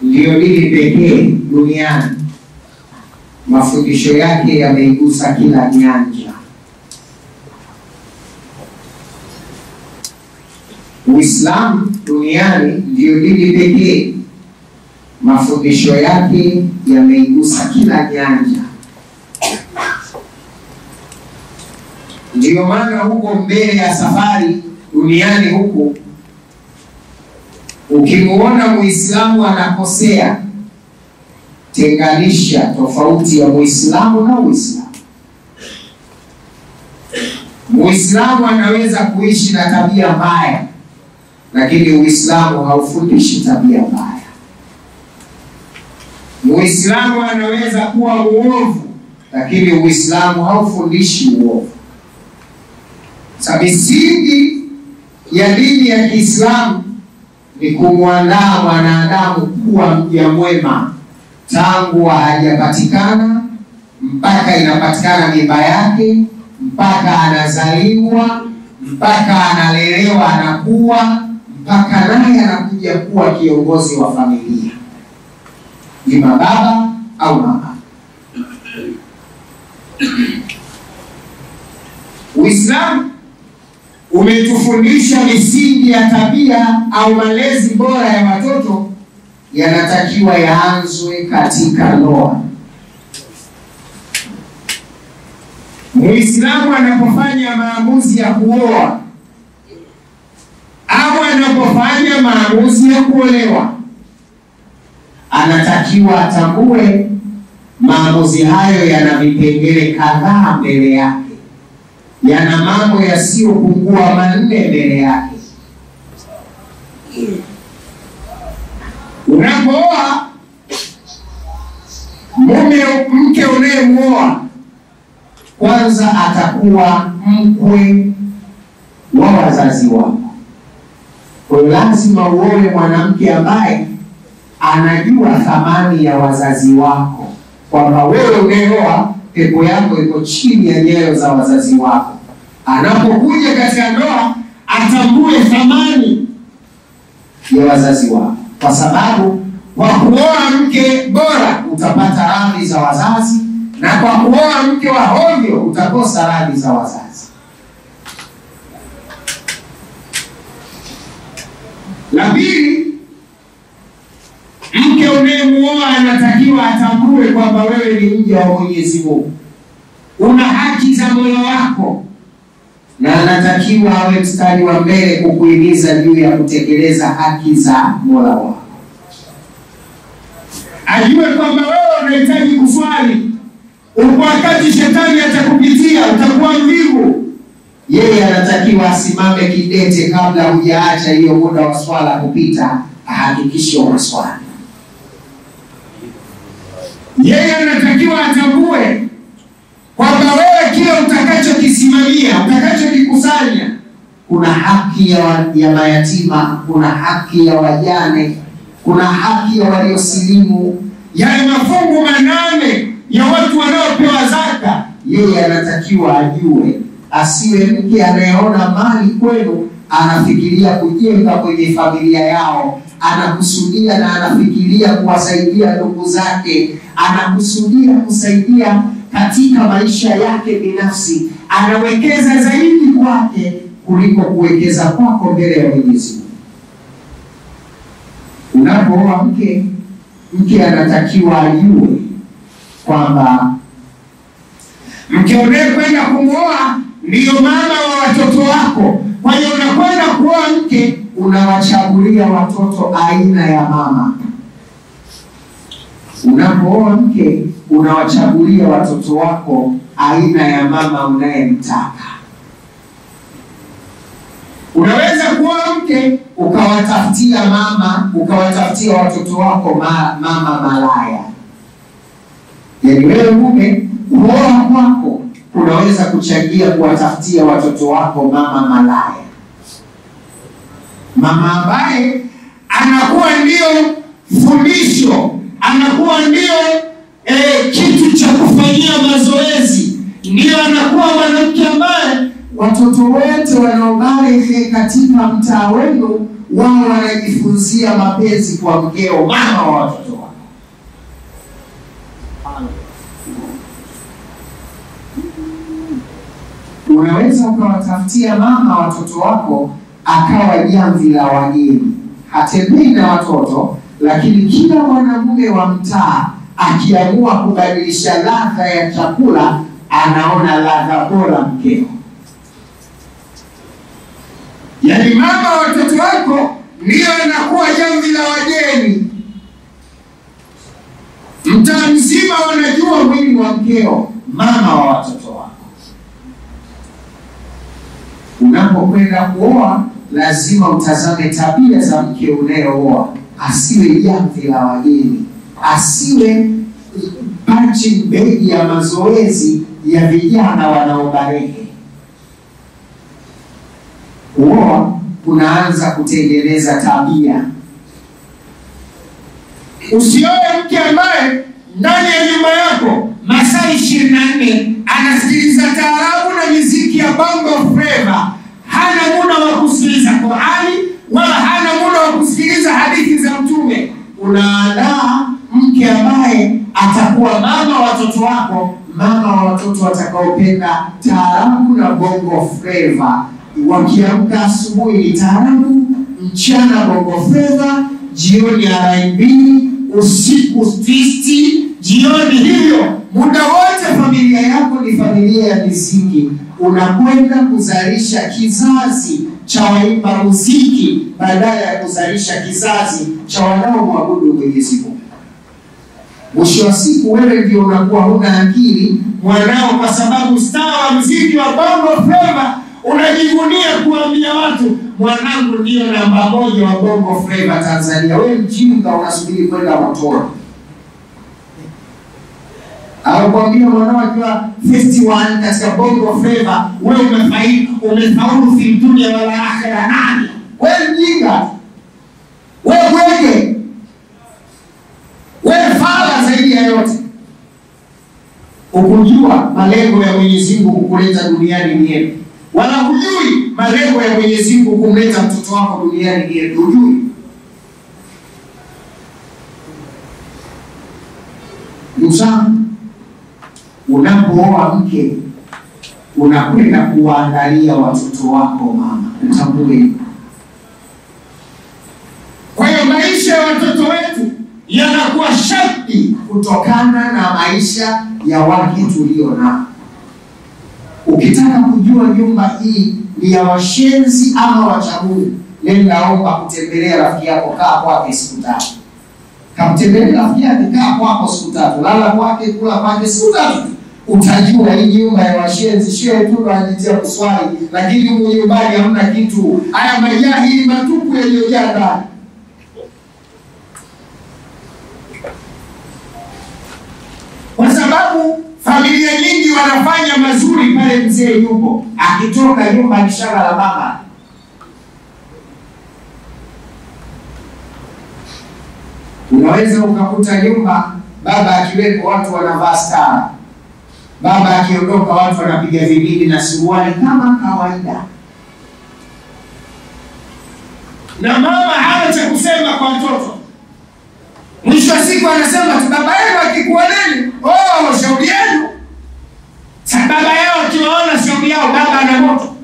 ndio dini pekee duniani mafundisho yake yameigusa kila nyanja. Uislamu duniani ndio dini pekee mafundisho yake yameigusa kila nyanja. Ndio maana huko mbele ya safari duniani huku, ukimuona Muislamu anakosea, tenganisha tofauti ya Muislamu na Uislamu. Muislamu anaweza kuishi na tabia mbaya, lakini Uislamu haufundishi tabia mbaya. Muislamu anaweza kuwa muovu, lakini Uislamu haufundishi uovu. Misingi ya dini ya Kiislamu ni kumwandaa mwanadamu kuwa mja mwema tangu hajapatikana mpaka inapatikana mimba yake, mpaka anazaliwa, mpaka analelewa, anakuwa, mpaka naye anakuja kuwa kiongozi wa familia, ni baba au mama. Uislamu umetufundisha misingi ya tabia au malezi bora ya watoto yanatakiwa yaanzwe katika ndoa. Muislamu anapofanya maamuzi ya kuoa au anapofanya maamuzi ya kuolewa, anatakiwa atambue maamuzi hayo yana vipengele kadhaa mbele yake, yana mambo yasiyopungua 4 mbele yake. Unapooa mke unayemuoa, kwanza atakuwa mkwe wa wazazi wako. Kwa lazima uoe mwanamke ambaye anajua thamani ya wazazi wako, kwamba wewe unayeoa pepo yako iko chini ya nyayo za wazazi wako. Anapokuja katika ndoa atambue thamani ya wazazi wako, kwa sababu kwa kuoa mke bora utapata radhi za wazazi, na kwa kuoa mke wa hovyo utakosa radhi za wazazi. La pili, mke unayemuoa anatakiwa atambue kwamba wewe ni mja wa Mwenyezi Mungu, una haki za moyo wako, na anatakiwa awe mstari wa mbele kukuhimiza juu ya kutekeleza haki za Mola wako. Ajue kwamba wewe unahitaji kuswali, wakati shetani atakupitia utakuwa mvivu. Yeye anatakiwa asimame kidete kabla hujaacha hiyo muda wa swala kupita, ahakikishe unaswali. Yeye anatakiwa atambue kwamba wewe kile utakachokisimamia, utakachokikusanya, kuna haki ya mayatima, kuna haki ya wajane, kuna haki ya waliosilimu, yale mafungu 8 ya watu wanaopewa zaka. Yeye anatakiwa ajue, asiwe mke anayeona mali kwenu anafikiria kujenga kwenye familia yao, anakusudia na anafikiria kuwasaidia ndugu zake, anakusudia kusaidia katika maisha yake binafsi, anawekeza zaidi kwake kuliko kuwekeza kwako mbele ya Mwenyezi Mungu. Unapooa mke anatakiwa ajue kwamba mke unayekwenda kumwoa ndiyo mama wa watoto wako. Kwa hiyo unakwenda kuoa mke, unawachagulia watoto aina ya mama. Unapooa mke, unawachagulia watoto wako aina ya mama unayemtaka. Unaweza kuoa mke ukawatafutia watoto wako mama malaya. Yaani wewe mume kuoa kwako unaweza kuchangia kuwatafutia watoto wako mama malaya, mama ambaye anakuwa ndio fundisho, anakuwa ndio kitu cha kufanyia mazoezi, ndio anakuwa mwanamke ambaye watoto wote wanaobalehe katika mtaa wenu wao wanajifunzia mapenzi kwa mkeo, mama wa watoto wako. Unaweza ukawatafutia mama watoto wako akawa jamvi la wageni, hatembei na watoto, lakini kila mwanamume wa mtaa akiamua kubadilisha ladha ya chakula anaona ladha bora mkeo. Yaani mama wa watoto wako ndio anakuwa jamvi la wageni. Mtaa mzima wanajua mwili wa mkeo, mama wa watoto wako. Unapokwenda kuoa lazima utazame tabia za mke unayeoa. Asiwe jamvi la wageni, asiwe punching bag ya mazoezi ya vijana wanaobarehe. Kuoa kunaanza kutengeneza tabia. Usioe mke ambaye ndani ya nyumba yako masaa 24 anasikiliza taarabu na muziki ya Bongo Flava, hana muda wa kusikiliza Qur'ani wala hana muda wa kusikiliza hadithi za Mtume. Unaandaa mke ambaye atakuwa mama wa watoto wako, mama wa watoto watakaopenda taarabu na Bongo Flava. Wakiamka asubuhi ni taarabu, mchana Bongo Flava, jioni R&B, usiku twisti, jioni hivyo. Muda wote familia yako ni familia ya muziki. Unakwenda kuzalisha kizazi cha waimba muziki badala ya kuzalisha kizazi cha wanaomwabudu Mwenyezi Mungu. Mwisho wa siku wewe ndio unakuwa huna akili mwanao, kwa sababu star wa muziki wa Bongo Flava unajivunia kuambia watu mwanangu ndio namba 1 wa Bongo Flava Tanzania. Wewe mjinga unasubiri kwenda motoni. Au kuambia mwanao akiwa first one katika Bongo Flava, wewe umefaulu fi dunia wala akhera nani? Wewe mjinga. Wewe bwege. Wewe fala zaidi ya yote. Ukujua malengo ya Mwenyezi Mungu kukuleta duniani ni yepi? Wala hujui malengo ya Mwenyezi Mungu kumleta mtoto wako duniani ni yepi? Hujui. Msana, unapooa mke unakwenda kuwaandalia watoto wako mama, utambue. Kwa hiyo maisha ya watoto wetu yanakuwa sharti kutokana na maisha ya wake tulio nao. Ukitaka kujua nyumba hii ni ya washenzi ama wachamungu, nenda omba kutembelea rafiki yako, kaa kwake siku 3. Kamtembelee rafiki yako, kaa kwako siku 3. Lala kwake, kula kwake siku 3. Utajua hii nyumba ya washenzi. Shehe tu anajitia kuswali, lakini huko nyumbani hamna kitu. Haya majahili matupu yaliyojaa ndani. Kwa sababu familia nyingi wanafanya mazuri pale mzee yupo, akitoka nyumba ni shamba la baba. Unaweza ukakuta nyumba baba akiwepo watu wanavaa stara, baba akiondoka watu wanapiga vibili na suruali kama kawaida, na mama hana cha kusema kwa watoto. Mwisho wa siku anasema baba yenu akikuoneni, oh shauri yenu. Baba yao akiwaona shauri yao, baba ana moto,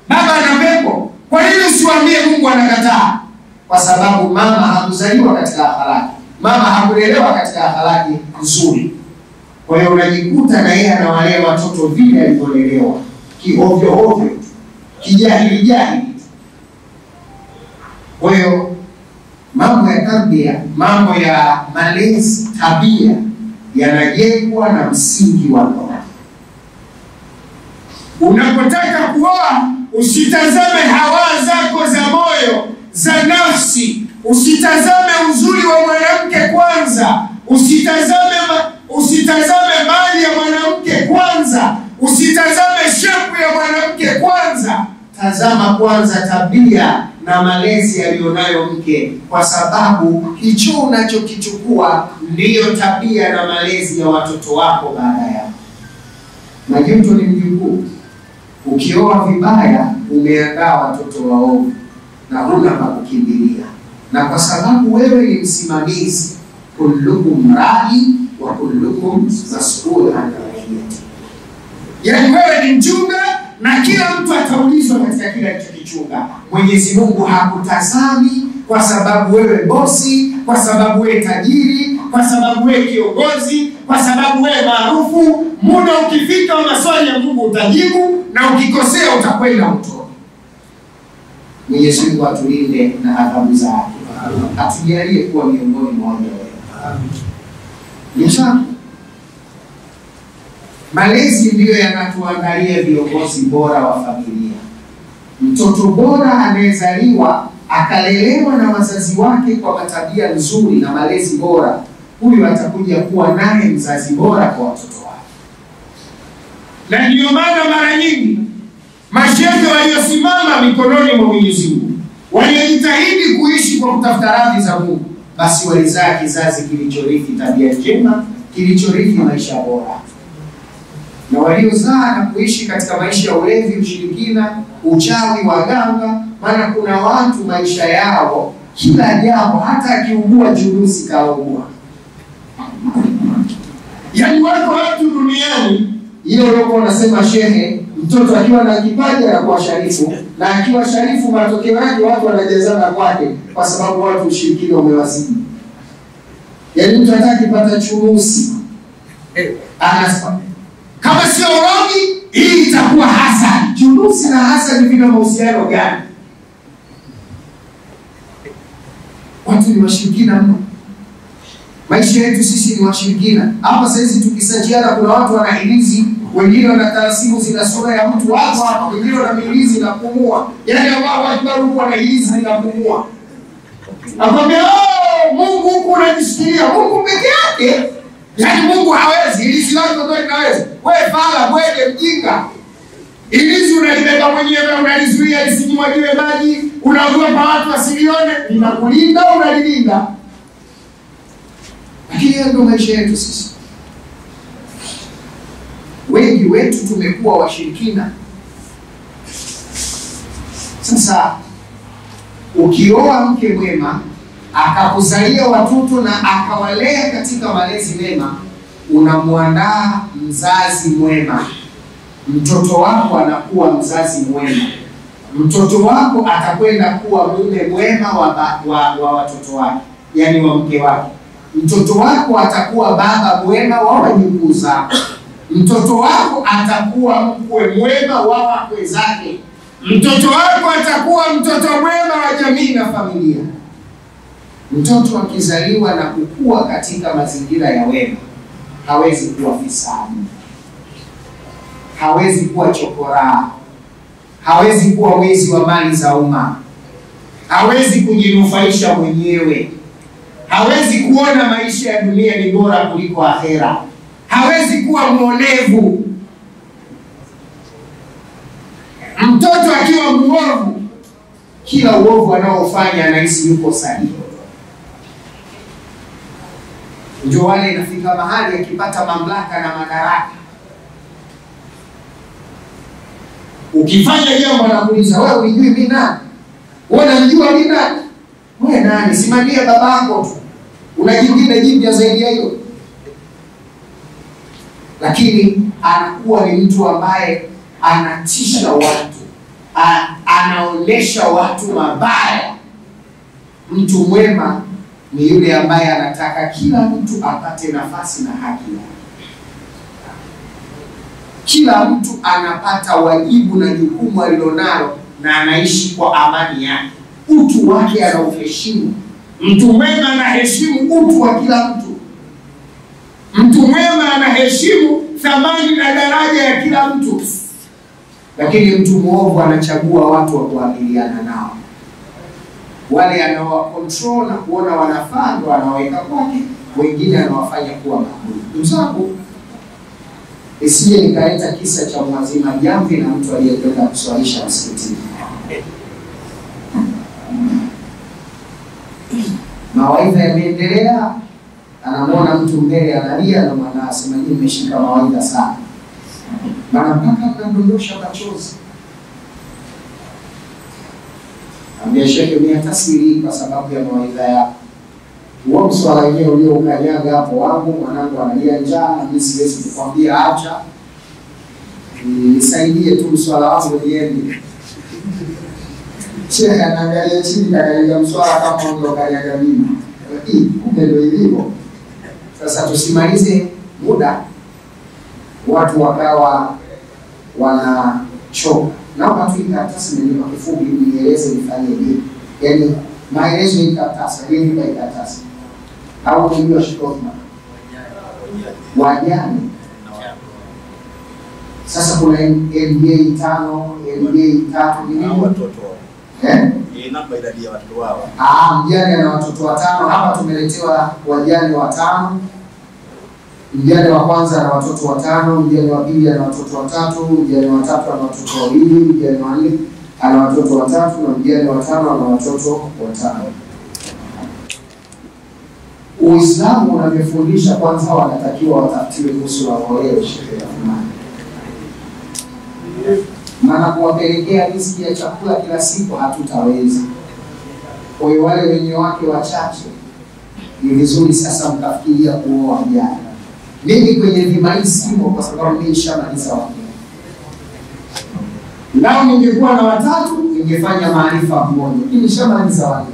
baba ana pepo. Kwa nini usiwaambie Mungu anakataa? Kwa sababu mama hakuzaliwa katika akhlaki, mama hakulelewa katika akhlaki nzuri. Kwa hiyo unajikuta na yeye anawalea watoto vile alivyolelewa, kiovyo ovyo, kijahili jahili. Kwa hiyo mambo ya tabia, mambo ya malezi, tabia yanajengwa na msingi wa ndoa. Unapotaka kuoa usitazame hawa zako za moyo, za nafsi, usitazame uzuri wa mwanamke kwanza, usitazame mali ya mwanamke kwanza, usitazame shepu ya mwanamke kwanza. Tazama kwanza tabia na malezi aliyonayo mke, kwa sababu hicho unachokichukua ndiyo tabia na malezi ya watoto wako baada yako. Majuto ni mjukuu. Ukioa vibaya umeandaa watoto waovu, na huna pa kukimbilia. Na kwa sababu wewe ni msimamizi, kullukum ra'i wa kullukum mas'ulun an ra'iyati. Yaani wewe ni mjumbe na kila mtu ataulizwa katika kila alichokichunga. Mwenyezi Mungu hakutazami kwa sababu wewe bosi, kwa sababu wewe tajiri, kwa sababu wewe kiongozi, kwa sababu wewe maarufu. Muda ukifika wa maswali ya Mungu utajibu, na ukikosea utakwenda motoni. Mwenyezi Mungu atulinde na adhabu zake. Atujalie kuwa miongoni mwa wale wema. Nisha malezi ndiyo yanatuandalia viongozi bora wa familia. Mtoto bora anayezaliwa akalelewa na wazazi wake kwa matabia nzuri na malezi bora, huyu atakuja kuwa naye mzazi bora kwa watoto wake. Na ndio maana mara nyingi mashehe waliosimama mikononi mwa Mwenyezi Mungu, waliojitahidi kuishi kwa kutafuta radhi za Mungu, basi walizaa kizazi kilichorithi tabia njema, kilichorithi maisha bora. Na waliozaa na kuishi katika maisha ya ulevi, ushirikina, uchawi, waganga, maana kuna watu maisha yao kila jambo, hata akiugua junusi kaugua. Yaani watu duniani, hiyo leo unasema shehe, mtoto akiwa na kipaji anakuwa sharifu, na akiwa sharifu matokeo yake watu wanajazana kwake kwa sababu watu ushirikina umewazidi. Yaani mtu atakipata chunusi anasema kama sio rogi, hii itakuwa hasad. Chunusi na hasad vina mahusiano gani? Watu ni washirikina mno. Maisha yetu sisi ni washirikina. Hapa sasa hizi tukisajiana, kuna watu wana hirizi, wengine wana tarasimu zina sura ya mtu hapa, wengine wana hirizi na kupumua. Yaani ambao watu bado wana hirizi na kupumua. Akwambia, "Oh, Mungu huku unajisikia, Mungu peke yake." Yaani Mungu hawezi, hirizi lako ndio linaweza. Wewe fala, wewe mjinga. Hirizi unalibeba mwenyewe, unalizuia lisimwagiwe maji, unaogopa watu wasilione, linakulinda, unalilinda. Lakini ndio maisha yetu sisi. Wengi wetu tumekuwa washirikina. Sasa ukioa mke mwema, akakuzalia watoto na akawalea katika malezi mema, unamwandaa mzazi mwema. Mtoto wako anakuwa mzazi mwema. Mtoto wako atakwenda kuwa mume mwema wa watoto wake, yani wa mke wake. Mtoto wako atakuwa baba mwema wa wajukuu zako. Mtoto wako atakuwa mkwe mwema wa wakwe zake. Mtoto wako atakuwa mtoto mwema wa jamii na familia. Mtoto akizaliwa na kukua katika mazingira ya wema, hawezi kuwa fisadi, hawezi kuwa chokora, hawezi kuwa mwizi wa mali za umma, hawezi kujinufaisha mwenyewe, hawezi kuona maisha ya dunia ni bora kuliko akhera, hawezi kuwa mwonevu. Mtoto akiwa muovu, kila uovu anaofanya anahisi yuko sahihi. Ndio wale inafika mahali akipata mamlaka na madaraka, ukifanya jambo anakuuliza, wewe unijui mimi nani? Wewe unajua mimi nani? Wewe nani? Simamia babako tu. Unajingine jipya zaidi ya hiyo. Lakini anakuwa ni mtu ambaye anatisha watu, anaonesha watu mabaya. Mtu mwema ni yule ambaye anataka kila mtu apate nafasi na haki yake. Kila mtu anapata wajibu na jukumu alilonalo na anaishi kwa amani yake. Utu wake anauheshimu. Mtu mwema anaheshimu utu wa kila mtu. Mtu mwema anaheshimu thamani na daraja ya kila mtu. Lakini mtu mwovu anachagua watu wa kuamiliana nao. Wale anawakontrol na kuona wanafaa ndo anaweka kwake, wengine anawafanya kuwa maadui. Ndugu zangu, isije nikaleta kisa cha mwazima jamvi na mtu aliyekwenda kuswalisha msikitini. Mawaidha yameendelea, anamwona mtu mbele analia na mwana asema, "Mimi nimeshika mawaidha sana." Maana mpaka anadondosha machozi. Ambia Sheikh, mimi hata siri kwa sababu ya mawaidha yako. Huo mswala wenyewe uliokanyaga hapo wangu, mwanangu analia njaa na mimi siwezi kukwambia acha. Nisaidie tu mswala wangu uende. Sheikh anaangalia chini kaangalia mswala kama ungekanyaga mimi. Kumbe ndio ilivyo. Sasa tusimalize muda watu wakawa wanachoka. Naomba tu karatasi ndio kifupi nieleze nifanye nini. Yaani maelezo ya karatasi, nini ya karatasi? Au ndio shikoma. Wajane. Sasa kuna NBA 5, NBA 3 nini watoto? Namba idadi ya watoto wao. Mjane ana watoto 5. Hapa tumeletewa wajane 5. Mjane wa kwanza ana watoto 5, mjane wa pili ana watoto 3, mjane wa 3 ana watoto 2, mjane wa 4 ana watoto 3 na mjane wa 5 ana watoto 5. Uislamu unafundisha kwanza wanatakiwa watafutiwe kuhusu waolewe sheria ya imani. Maana kuwapelekea riziki ya chakula kila siku hatutaweza. Kwa hiyo wale wenye wake wachache ni vizuri sasa mkafikiria kuoa vijana. Mimi kwenye vimai simo kwa sababu mimi nishamaliza wake. Lao ningekuwa na 3 ningefanya maarifa mmoja. Mimi nishamaliza wake.